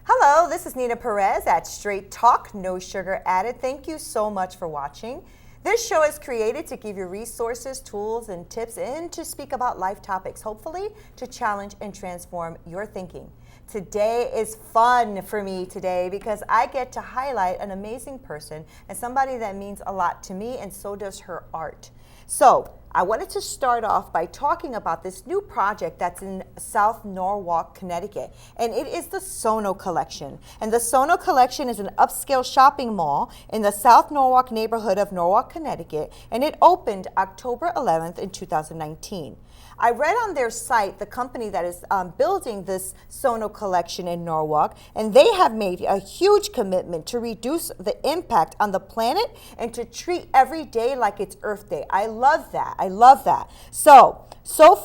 Hello, this is Nina Perez at Straight Talk, No Sugar Added. Thank you so much for watching. This show is created to give you resources, tools, and tips, and to speak about life topics, hopefully to challenge and transform your thinking. Today is fun for me today because I get to highlight an amazing person and somebody that means a lot to me, and so does her art. So I wanted to start off by talking about this new project that's in South Norwalk, Connecticut, and it is the SoNo Collection. And the SoNo Collection is an upscale shopping mall in the South Norwalk neighborhood of Norwalk, Connecticut, and it opened October 11th in 2019. I read on their site the company that is building this SoNo Collection in Norwalk, and they have made a huge commitment to reduce the impact on the planet and to treat every day like it's Earth Day. I love that. I love that. So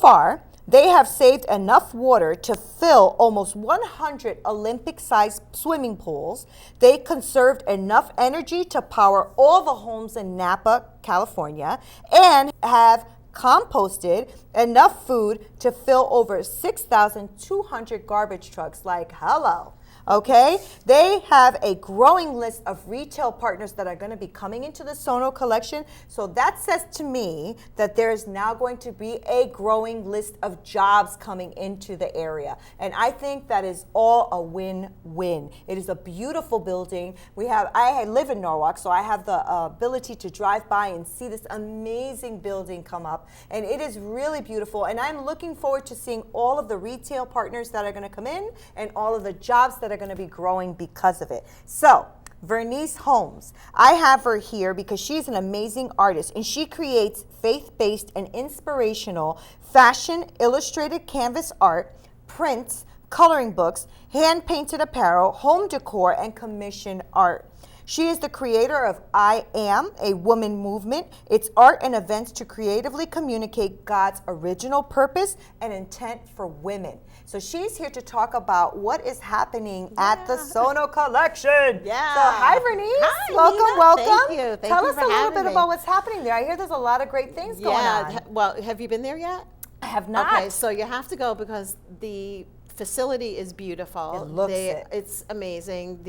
far, they have saved enough water to fill almost 100 Olympic-sized swimming pools. They conserved enough energy to power all the homes in Napa, California, and have composted enough food to fill over 6,200 garbage trucks. Like, hello. Okay, they have a growing list of retail partners that are going to be coming into the SoNo Collection. So that says to me that there is now going to be a growing list of jobs coming into the area. And I think that is all a win-win. It is a beautiful building. I live in Norwalk, so I have the ability to drive by and see this amazing building come up. And it is really beautiful. And I'm looking forward to seeing all of the retail partners that are going to come in and all of the jobs that are going to be growing because of it. So, Vernice Holmes, I have her here because she's an amazing artist, and she creates faith-based and inspirational fashion, illustrated canvas art, prints, coloring books, hand-painted apparel, home decor, and commission art. She is the creator of I Am, a Woman Movement. It's art and events to creatively communicate God's original purpose and intent for women. So she's here to talk about what is happening at the SoNo Collection. Yeah. So hi, Vernice. Hi, welcome, Nina. welcome. Thank you. Tell you us for a little having bit me. about what's happening there. I hear there's a lot of great things going on. Well, have you been there yet? I have not. Okay, so you have to go because the facility is beautiful. It looks it. It's amazing.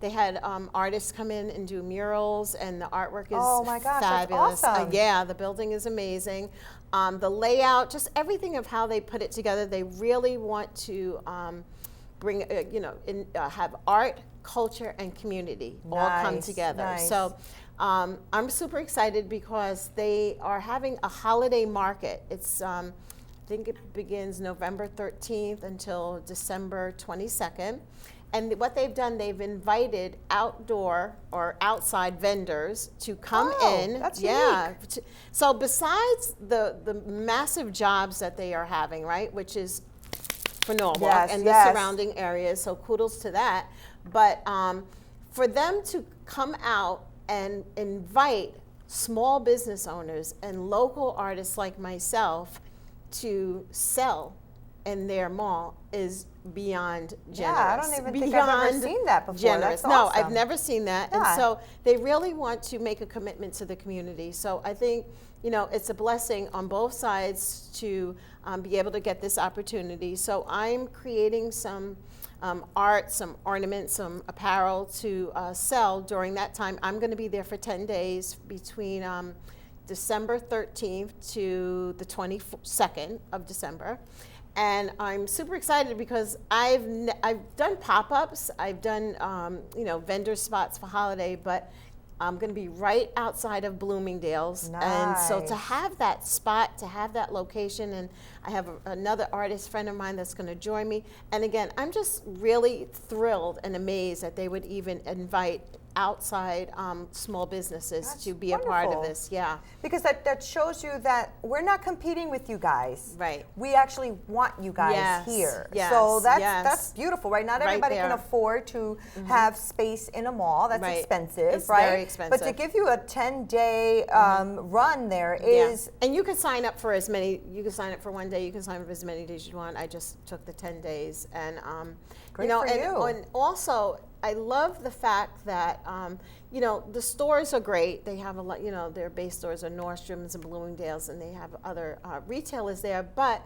They had artists come in and do murals, and the artwork is Oh my gosh, that's fabulous. awesome. Yeah, the building is amazing. The layout, just everything of how they put it together. They really want to bring, have art, culture, and community all come Nice, together. nice. So I'm super excited because they are having a holiday market. It's I think it begins November 13th until December 22nd. And what they've done, they've invited outdoor or outside vendors to come in. That's unique. So besides the massive jobs that they are having, right, which is for Norwalk and the surrounding areas, so kudos to that. But for them to come out and invite small business owners and local artists like myself to sell in their mall is beyond generous. Yeah, I don't even think I've ever seen that before. Generous. That's No, awesome. I've never seen that. Yeah. And so they really want to make a commitment to the community. So I think, it's a blessing on both sides to be able to get this opportunity. So I'm creating some art, some ornaments, some apparel to sell during that time. I'm going to be there for 10 days between December 13th to the 22nd of December. And I'm super excited because I've done pop-ups, I've done vendor spots for holiday, but I'm going to be right outside of Bloomingdale's. Nice. And so to have that spot, to have that location, and I have another artist friend of mine that's going to join me. And again, I'm just really thrilled and amazed that they would even invite outside small businesses That's to be a part of wonderful. this. Yeah. Because that shows you that we're not competing with you guys. Right. We actually want you guys Yes, here. yes, So that's yes. beautiful, right? Not Right everybody can there. afford to have space in a mall. That's Right. expensive, It's right? very expensive. But to give you a 10-day run there is And you can sign up for as many. You can sign up for one day. You can sign up for as many days as you want. I just took the 10 days, and Great for you. And also I love the fact that the stores are great. They have a lot. Their base stores are Nordstrom's and Bloomingdale's, and they have other retailers there. But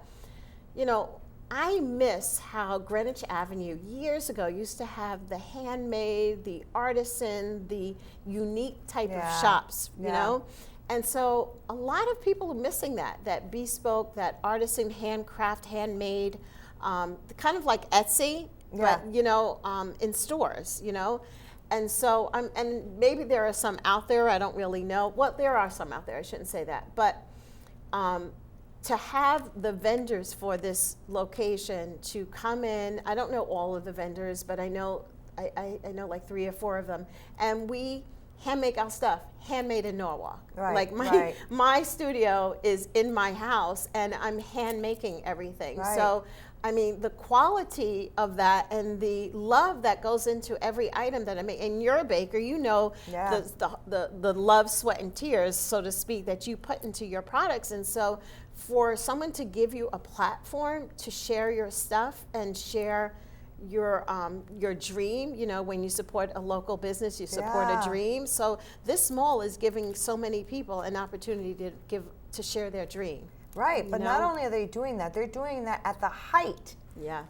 I miss how Greenwich Avenue years ago used to have the handmade, the artisan, the unique type of shops, you know? And so a lot of people are missing that bespoke, that artisan, handcraft, handmade, kind of like Etsy, but, you know, in stores, you know? And so, and maybe there are some out there, I don't really know. Well, there are some out there, I shouldn't say that. But to have the vendors for this location to come in, I don't know all of the vendors, but I know like 3 or 4 of them, and we hand make our stuff, handmade in Norwalk. Like my studio is in my house, and I'm hand making everything. So, I mean, the quality of that and the love that goes into every item that I make. And you're a baker, you know, the love, sweat, and tears, so to speak, that you put into your products. And so, for someone to give you a platform to share your stuff and share your dream, you know, when you support a local business, you support a dream. So this mall is giving so many people an opportunity to share their dream. Right, but not only are they doing that, they're doing that at the height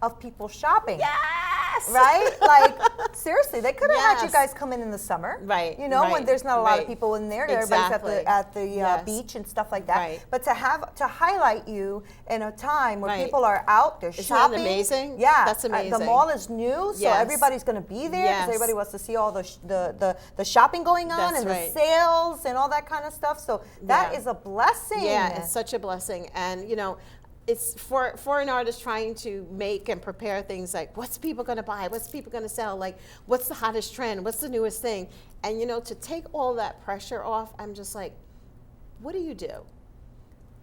of people shopping. Yes! Right? Like, seriously, they could have had you guys come in the summer. Right. You know, when there's not a lot of people in there. Everybody's at the beach and stuff like that. Right. But to highlight you in a time where people are out, they're shopping. Isn't that amazing? Yeah. That's amazing. The mall is new, so everybody's going to be there because everybody wants to see all the shopping going on and the sales and all that kind of stuff. So that is a blessing. Yeah, it's such a blessing. And, you know, it's for an artist trying to make and prepare things like, what's people going to buy? What's people going to sell? Like, what's the hottest trend? What's the newest thing? And, you know, to take all that pressure off, I'm just like, what do?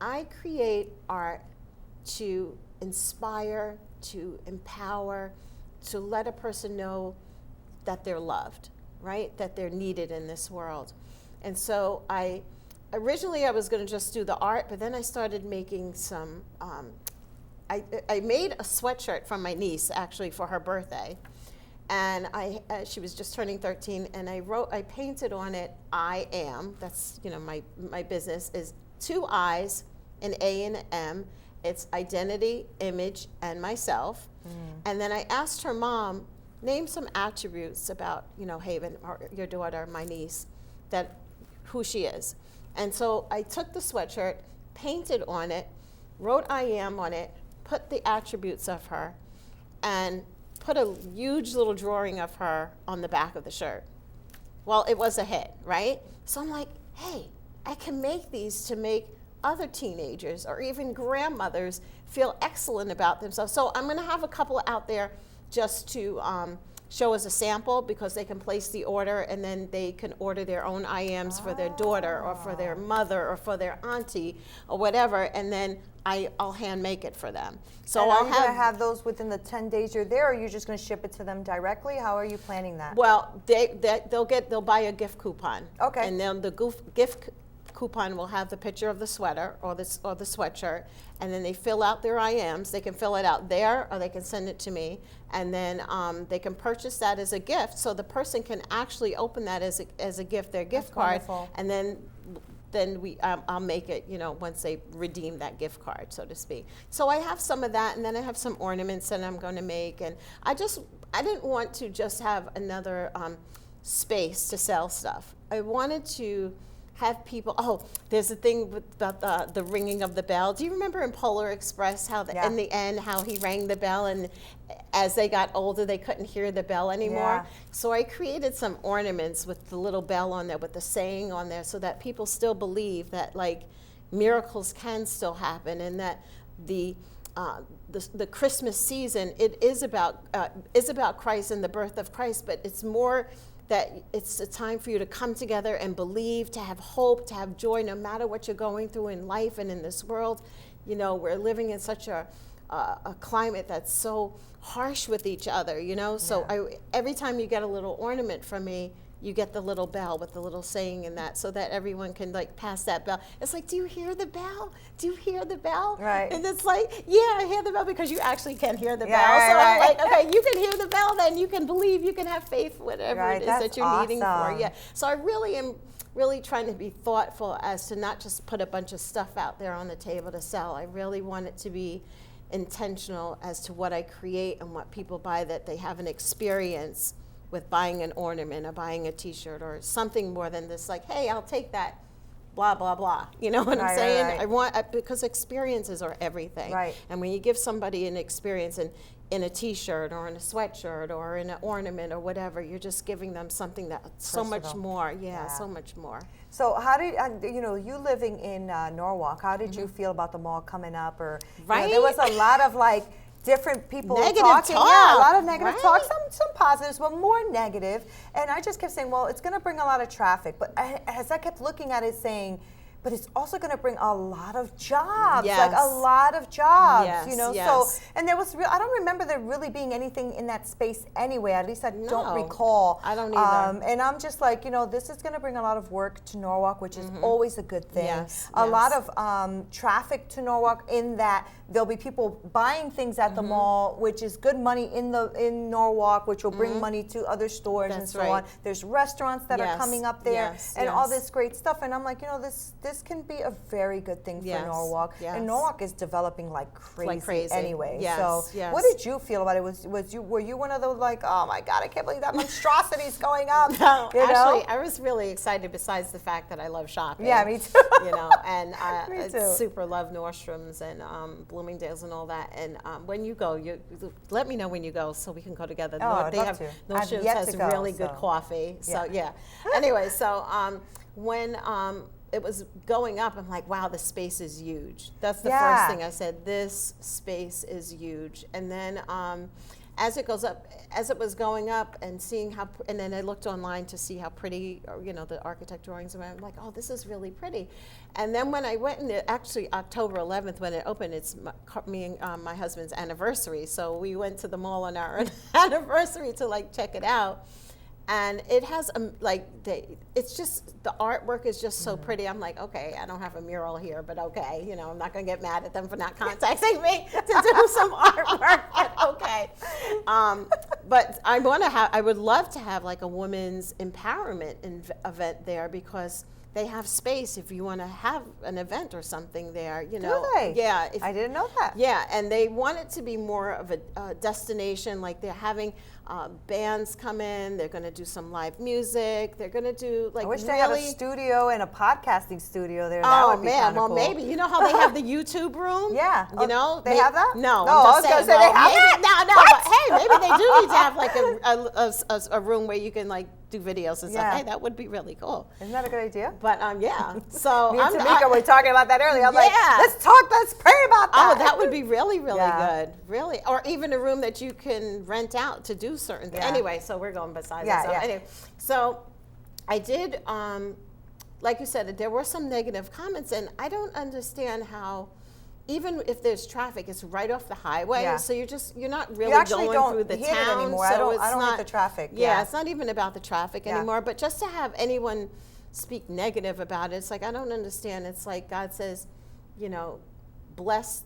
I create art to inspire, to empower, to let a person know that they're loved, right? That they're needed in this world. And so originally I was going to just do the art, but then I started making some, I made a sweatshirt from my niece, actually, for her birthday. And she was just turning 13, and I painted on it, I am, that's, you know, my business is 2 I's, an A and an M. It's identity, image, and myself. And then I asked her mom, name some attributes about, you know, Haven, or your daughter, my niece, who she is. And so I took the sweatshirt, painted on it, wrote I am on it, put the attributes of her, and put a huge little drawing of her on the back of the shirt. Well, it was a hit, right? So I'm like, hey, I can make these to make other teenagers or even grandmothers feel excellent about themselves. So I'm going to have a couple out there just to show as a sample, because they can place the order and then they can order their own IMs for their daughter or for their mother or for their auntie or whatever, and then I'll hand make it for them. So and are you going to have those within the 10 days you're there, or are you just going to ship it to them directly? How are you planning that? Well, they'll buy a gift coupon. Okay. And then the gift coupon will have the picture of the sweater or the sweatshirt, and then they fill out their IMs. They can fill it out there, or they can send it to me, and then they can purchase that as a gift. So the person can actually open that as a gift, their gift card, wonderful. and then I'll make it, you know, once they redeem that gift card, so to speak. So I have some of that, and then I have some ornaments that I'm going to make, and I didn't want to just have another space to sell stuff. I wanted to have people, there's a thing about the ringing of the bell. Do you remember in Polar Express how in the end how he rang the bell, and as they got older they couldn't hear the bell anymore? So I created some ornaments with the little bell on there, with the saying on there, so that people still believe that, like, miracles can still happen, and that the Christmas season, it is about Christ and the birth of Christ, but it's more that it's a time for you to come together and believe, to have hope, to have joy, no matter what you're going through in life and in this world. You know, we're living in such a climate that's so harsh with each other, you know? So every time you get a little ornament from me, you get the little bell with the little saying in that, so that everyone can, like, pass that bell. It's like, do you hear the bell? Do you hear the bell? Right. And it's like, yeah, I hear the bell, because you actually can hear the bell. Right, so right. I'm like, okay, you can hear the bell, then you can believe, you can have faith, whatever it is that you're needing for. Yeah. So I really am trying to be thoughtful as to not just put a bunch of stuff out there on the table to sell. I really want it to be intentional as to what I create and what people buy, that they have an experience with buying an ornament or buying a t-shirt or something more than this, like, hey, I'll take that, blah, blah, blah. You know what I'm saying? Right. I want, because experiences are everything. Right. And when you give somebody an experience in a t-shirt or in a sweatshirt or in an ornament or whatever, you're just giving them something that's so much more. Yeah, so much more. So how did, you living in Norwalk, how did you feel about the mall coming up? Or there was a lot of like different people negative talking. talk. Yeah, a lot of negative talk, some positives, but more negative. And I just kept saying, well, it's going to bring a lot of traffic. But as I kept looking at it, saying, but it's also going to bring a lot of jobs, like a lot of jobs, So, and there was I don't remember there really being anything in that space anyway. At least I don't recall. I don't either. And I'm just like, this is going to bring a lot of work to Norwalk, which is always a good thing. A lot of traffic to Norwalk, in that there'll be people buying things at the mall, which is good money in Norwalk, which will bring money to other stores and so on. There's restaurants that are coming up there and all this great stuff. And I'm like, this can be a very good thing for Norwalk. And Norwalk is developing like crazy anyway. So what did you feel about it? Were you one of those like, oh my God, I can't believe that monstrosity is going up? No, actually, I was really excited, besides the fact that I love shopping. Yeah, me too. And I super love Nordstrom's and Bloomingdale's and all that. And when you go, you let me know when you go so we can go together. Oh, I'd love to. Nordstrom's has really good coffee. So anyway, so when it was going up, I'm like, wow, the space is huge. That's the first thing I said. This space is huge. And then as it goes up, as it was going up and seeing how, and then I looked online to see how pretty, the architect drawings were. I'm like, oh, this is really pretty. And then when I went in, actually October 11th when it opened, it's me and my husband's anniversary. So we went to the mall on our anniversary to like check it out. And it has it's just, the artwork is just so pretty. I'm like, okay, I don't have a mural here, but okay, I'm not gonna get mad at them for not contacting me to do some artwork, but okay. But I would love to have like a women's empowerment event there, because they have space if you want to have an event or something there, Do they? Yeah. I didn't know that. Yeah, and they want it to be more of a destination. Like they're having bands come in. They're going to do some live music. They're going to do like. I wish they had a studio and a podcasting studio there. Oh man, well cool. Maybe how they have the YouTube room. Yeah, they have that. No, I was going to say they have it. No, but hey, maybe they do need to have like a room where you can like do videos and stuff. Hey, that would be really cool. Isn't that a good idea? But so me and Tamika were talking about that earlier. I'm like, let's pray about that. Oh, that would be really, really good. Really, or even a room that you can rent out to do certain things. Anyway, so we're going besides that. So anyway, so I did, like you said, there were some negative comments, and I don't understand how. Even if there's traffic, it's right off the highway, so you're not really going through the town anymore. So I don't hit the traffic. Yeah, it's not even about the traffic anymore. But just to have anyone speak negative about it, it's like, I don't understand. It's like God says, bless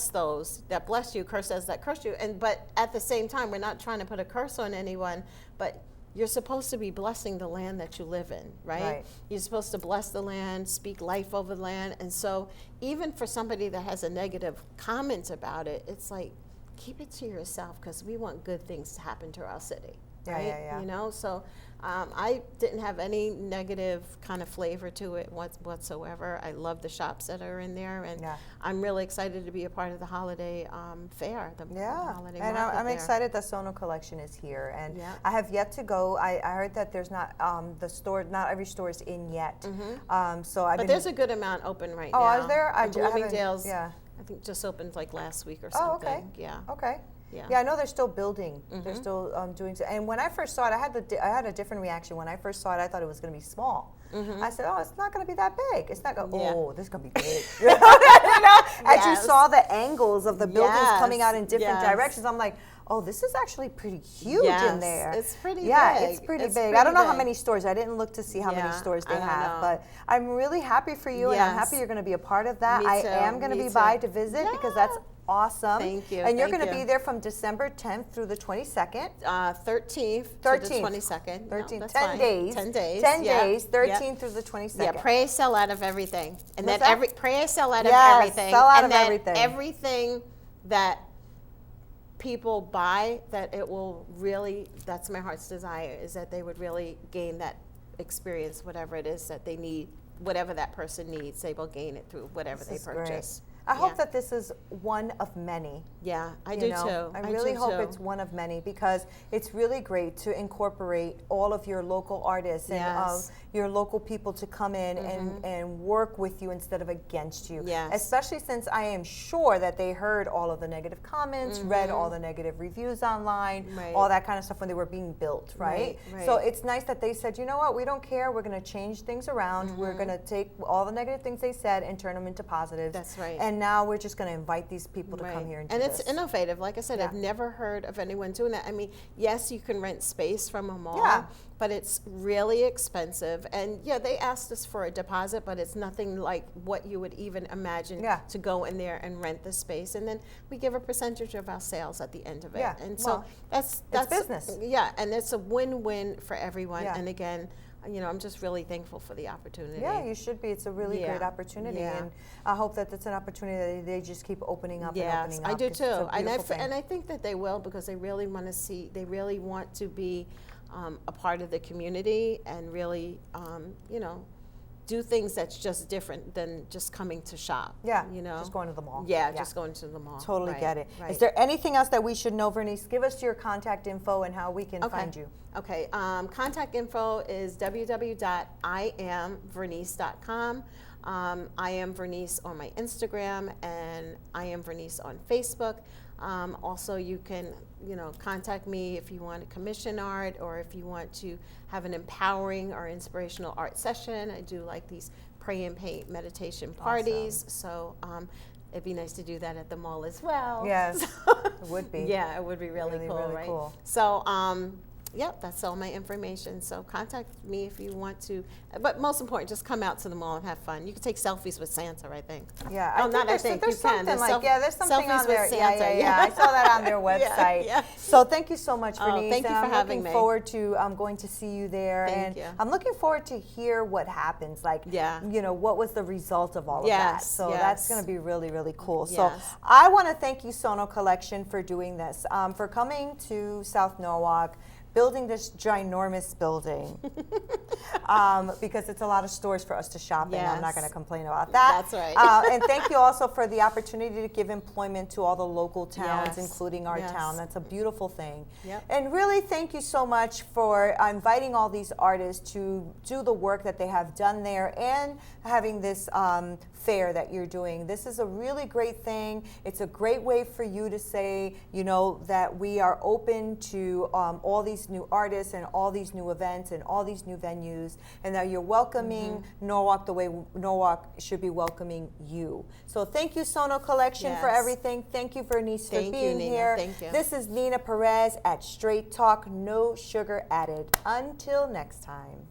those that bless you, curse those that curse you. But at the same time, we're not trying to put a curse on anyone, but you're supposed to be blessing the land that you live in, right? You're supposed to bless the land, speak life over the land. And so even for somebody that has a negative comment about it, it's like, keep it to yourself, because we want good things to happen to our city. Right? So I didn't have any negative kind of flavor to it whatsoever. I love the shops that are in there, and I'm really excited to be a part of the holiday fair. The holiday and market I'm excited that SoNo Collection is here, and I have yet to go. I heard that there's not the store, not every store is in yet. But there's a good amount open right now. Oh, is there? Bloomingdale's, I think just opened like last week or something. Oh, okay. Yeah. Okay. Yeah, I know they're still building. They're still doing so. And when I first saw it, I had a different reaction. When I first saw it, I thought it was going to be small. I said, oh, it's not going to be that big. It's not going. Oh, this is going to be big. As you saw the angles of the buildings coming out in different directions, I'm like, oh, this is actually pretty huge in there. It's pretty big. Yeah, it's pretty big. I don't know how many stores. I didn't look to see how many stores they have, but I'm really happy for you, and I'm happy you're going to be a part of that. I am going to be by to visit because that's awesome. Thank you. And you're going to be there from December 10th through the 22nd. 13th to the 22nd. 13th. No, 10 days. 10 days. 10 days, 13th through the 22nd. Yeah, pray a sell out of everything. And What's then that? pray a sell out of everything. Sell out and of everything. Everything that people buy, that it will really, that's my heart's desire, is that they would really gain that experience, whatever it is that they need, whatever that person needs, they will gain it through whatever they purchase. I hope that this is one of many. Yeah, I do too. I really hope it's one of many, because it's really great to incorporate all of your local artists and your local people to come in and work with you instead of against you. Yes. Especially since I am sure that they heard all of the negative comments, read all the negative reviews online, all that kind of stuff when they were being built, right? So it's nice that they said, you know what, we don't care, we're going to change things around, we're going to take all the negative things they said and turn them into positives. That's right. And now we're just going to invite these people to come here and do this. And it's innovative. Like I said, I've never heard of anyone doing that. I mean, yes, you can rent space from a mall, but it's really expensive. And yeah, they asked us for a deposit, but it's nothing like what you would even imagine to go in there and rent the space. And then we give a percentage of our sales at the end of it. Yeah. And so that's business. Yeah, and it's a win-win for everyone. And again, you know, I'm just really thankful for the opportunity. Yeah, you should be. It's a really great opportunity, and I hope that it's an opportunity that they just keep opening up and opening up. I do too, and I think that they will, because they really want to see, they really want to be a part of the community and really, you know, do things that's just different than just coming to shop. Yeah, you know, just going to the mall. Yeah, just going to the mall. Totally get it. Is there anything else that we should know, Vernice? Give us your contact info and how we can find you. Okay, contact info is www.iamvernice.com. I am Vernice on my Instagram, and I am Vernice on Facebook. Also, you can, you know, contact me if you want to commission art, or if you want to have an empowering or inspirational art session. I do like these pray and paint meditation parties. So it'd be nice to do that at the mall as well. Yes, it would be. Yeah, it would be really cool, really right? Cool. So yep, that's all my information. So contact me if you want to. But most important, just come out to the mall and have fun. You can take selfies with Santa, I think. Yeah, I think there's something there's like, there's something on there. Santa, yeah. I saw that on their website. So thank you so much, Vernice. Thank you for having me. I'm looking forward to going to see you there. Thank you. I'm looking forward to hear what happens. Like, you know, what was the result of all of that? So that's going to be really, really cool. So I want to thank you, SoNo Collection, for doing this, for coming to South Norwalk, building this ginormous building, because it's a lot of stores for us to shop in. I'm not going to complain about that. That's right. And thank you also for the opportunity to give employment to all the local towns, including our town. That's a beautiful thing. And really, thank you so much for inviting all these artists to do the work that they have done there, and having this fair that you're doing. This is a really great thing. It's a great way for you to say, you know, that we are open to all these new artists and all these new events and all these new venues, and that you're welcoming Norwalk the way Norwalk should be welcoming you. So thank you, SoNo Collection, for everything. Thank you, Vernice, for being here. Thank you. This is Nina Perez at Straight Talk, no sugar added. Until next time.